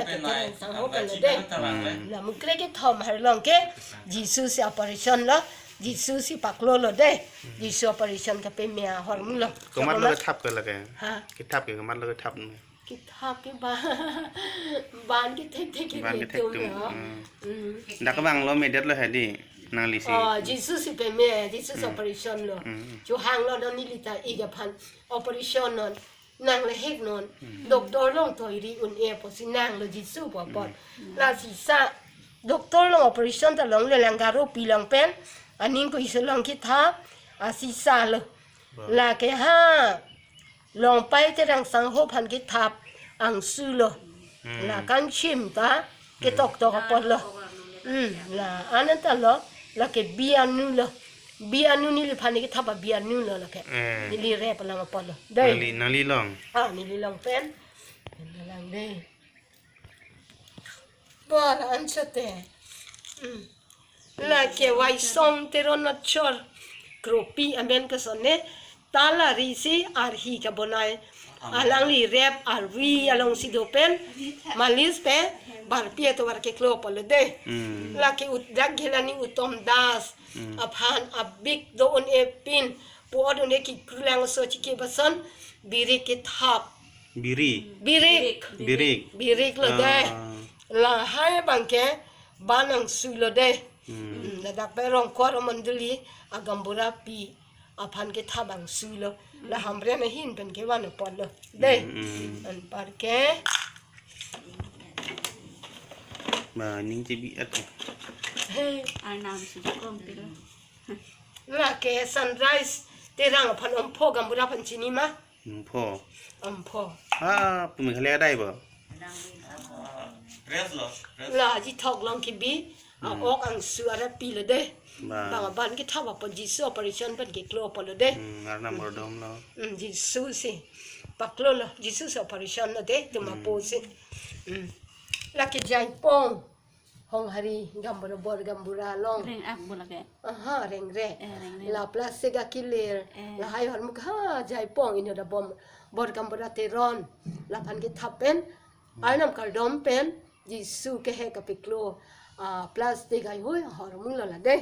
แต่สังหกันเลยเด้แล้วมึงเกล้ก็ทอมให้ลองแกยิสุสิ operation ละยิสุสิปักโลเลยเด้ยิสุ operation ก็เป็นเมียหอมึงละก็มัดแล้วก็ทับกันละแกคิดทับกันก็มัดแล้วก็ทับคิดทับกี่บ้านคิดเทคบ้านคิดเทคตุ้งดักก็บังเราไม่เด็ดเลยดินางลิซี่ยิสุสิเป็นเมียยิสุ operation เลยจู่ห่างเราตอนนี้ลิตาอีกพัน operation นอนนางเลยเฮกนอนด็อกเตอร์ลงตัวรีอุ่นเอพอสินางเลยยิสุปอปอดลาสิซาด็อกเตอร์ลง operation แต่ลงเลยลังการุปีลังเป็นอันนี้ก็อิสลองคิดทับอาสิซาเลยลาแค่ห้าลองไปจะดังสังหพันคิดทับอังซูเลยลากันชิมตาเกตอกตอกปอดเลยลาอันนั้นแต่ละลาแค่เบียนูเลยเบียนูนี่ลิพันคิดทับเบียนูเลยละแค่นี่ลิเรปลังปอดเลยได้นาลีลองนี่ลิลองเป็นลังได้บอลอันเสด็จลาแค่ไว้ส่งเทโรนัชชอร์กรูปีอเมนก็สนเนตาลาริซีอาร์ฮีกับบนายอาลังลีเรปอาร์วีอาลงซิโดเป็นมาลิสเปบาร์เปียตัววาร์เกโคลปอลเดลาแค่อุดดักเฮลานิอุตอมดัสอับฮันอับบิกโดนเอปินปูอดนเอกิครูแรงโซชิเกบัสันบิริกิทับบิริกเลยเดลาให้บังแกบ้านังสุลเดแล้วดักไปรองคอร์มันดุลีอากัมบุราปีอาพันเกทับังสุลแล้วฮัมเรียนหินเป็นเกวันปอลเดอันปาร์เกมานิ่งจะบีอัดอาน้ำสุดกลมไปเลยลาเกซันไรส์เตรังพันอมพ่อกัมบุราพันชินิมาพ่อพ่อปุ่มเขาเรียกได้ป่ะลาจิทอกลองคิบีออกอังสุอาระปีเลยเด้บางบ้านก็ท้าวปนจิสุ operation เป็นเกลอปเลยเด้อาร์นามอดอมแล้วจิสุสิปักโลละจิสุ operation นะเด้ตัวมาโพสิลักเกจายปองห้องฮารีกัมบูราบอร์กัมบูราลองเร่งอักบุลแกเร่งลาพลาสติกกิเลอร์ลาให้หันมุกจายปองอินเดบอมบอร์กัมบูราเทรอนลาพันเกทับเป็นไอ้น้ำกระดมเป็นจิสุเกเฮกับปิกโลพลาสติกไอ้หัวหอมึงละเด้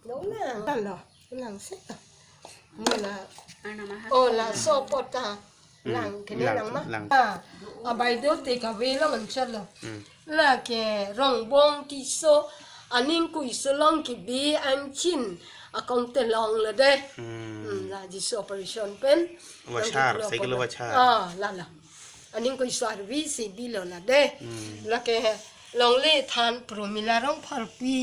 น้องน่ะนั่นเหรอหลังเสร็จมึงละโอ้ละโซปอตาหลังแค่นี้หลังมั้งใบเดียวตีกับเวลามันเสร็จแล้วละแค่รองบงกิโซอันนี้กุยสลองกิบีอันชินคงเตลองละเด้ละจิโซ operation เป็นวัชาร์ใส่กิโลวัชาร์ละอันนี้ก็สวาร์วิสิบิลละเด้แล้วก็ลองเล่ทานโปรมิลาร้องพาร์ปี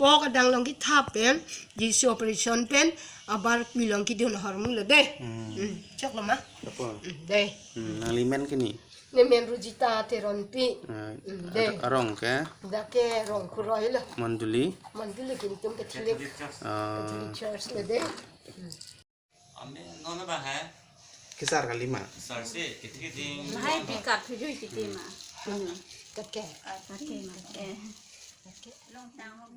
ปอกดังลองกิทับเป็นยิส operation เป็นบาร์ปีลองกิเดียวนะฮาร์มุลละเด้ชักละมั้ยเด้นาลีเมนกันนี่เนี่ยเมนรูจิตาเทรอนปีเด้รองแกดักแกรองคุรอยละมันดุลีกินตุ้มกะทิเล็กเชิร์สละเด้อันนี้น้องน่ะบ้าฮะkisar kali mah. Kisar sih, kita Mahai pikat tujuh kita mah. Kakek. Kakek mah. Long tang long